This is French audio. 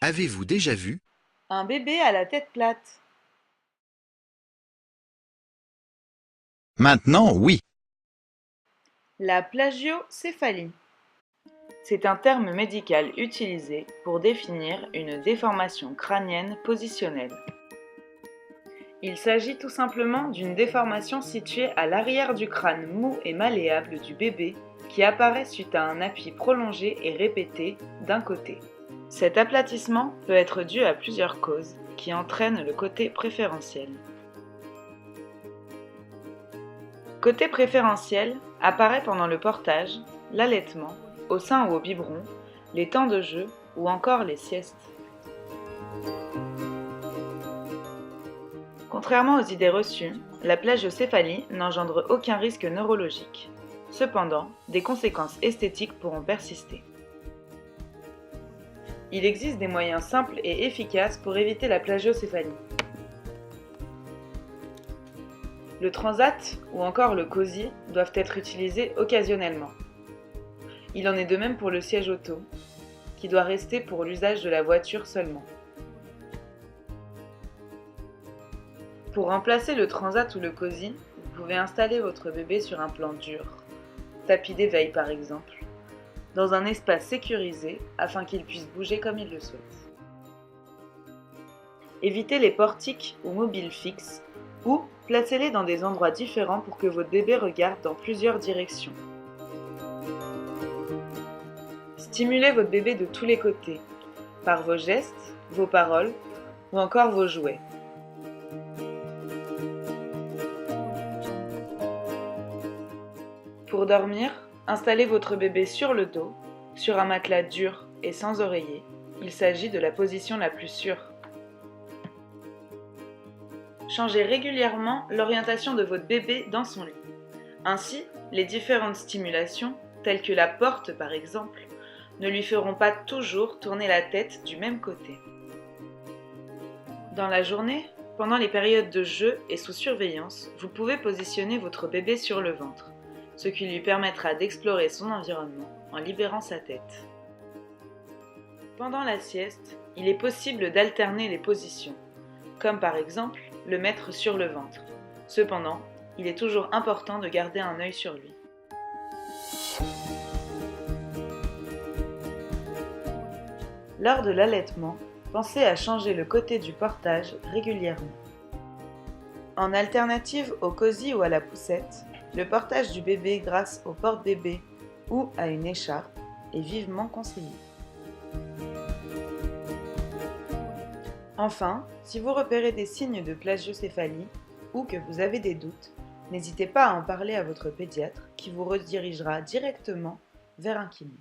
Avez-vous déjà vu? Un bébé à la tête plate. Maintenant, oui. La plagiocéphalie. C'est un terme médical utilisé pour définir une déformation crânienne positionnelle. Il s'agit tout simplement d'une déformation située à l'arrière du crâne mou et malléable du bébé qui apparaît suite à un appui prolongé et répété d'un côté. Cet aplatissement peut être dû à plusieurs causes qui entraînent le côté préférentiel. Côté préférentiel apparaît pendant le portage, l'allaitement, au sein ou au biberon, les temps de jeu ou encore les siestes. Contrairement aux idées reçues, la plagiocéphalie n'engendre aucun risque neurologique. Cependant, des conséquences esthétiques pourront persister. Il existe des moyens simples et efficaces pour éviter la plagiocéphalie. Le transat ou encore le cosy doivent être utilisés occasionnellement. Il en est de même pour le siège auto, qui doit rester pour l'usage de la voiture seulement. Pour remplacer le transat ou le cosy, vous pouvez installer votre bébé sur un plan dur, tapis d'éveil par exemple, dans un espace sécurisé afin qu'il puisse bouger comme il le souhaite. Évitez les portiques ou mobiles fixes ou placez-les dans des endroits différents pour que votre bébé regarde dans plusieurs directions. Stimulez votre bébé de tous les côtés, par vos gestes, vos paroles ou encore vos jouets. Pour dormir, installez votre bébé sur le dos, sur un matelas dur et sans oreiller. Il s'agit de la position la plus sûre. Changez régulièrement l'orientation de votre bébé dans son lit. Ainsi, les différentes stimulations, telles que la porte par exemple, ne lui feront pas toujours tourner la tête du même côté. Dans la journée, pendant les périodes de jeu et sous surveillance, vous pouvez positionner votre bébé sur le ventre, ce qui lui permettra d'explorer son environnement en libérant sa tête. Pendant la sieste, il est possible d'alterner les positions, comme par exemple le mettre sur le ventre. Cependant, il est toujours important de garder un œil sur lui. Lors de l'allaitement, pensez à changer le côté du portage régulièrement. En alternative au cosy ou à la poussette, le portage du bébé grâce au porte-bébé ou à une écharpe est vivement conseillé. Enfin, si vous repérez des signes de plagiocéphalie ou que vous avez des doutes, n'hésitez pas à en parler à votre pédiatre qui vous redirigera directement vers un kiné.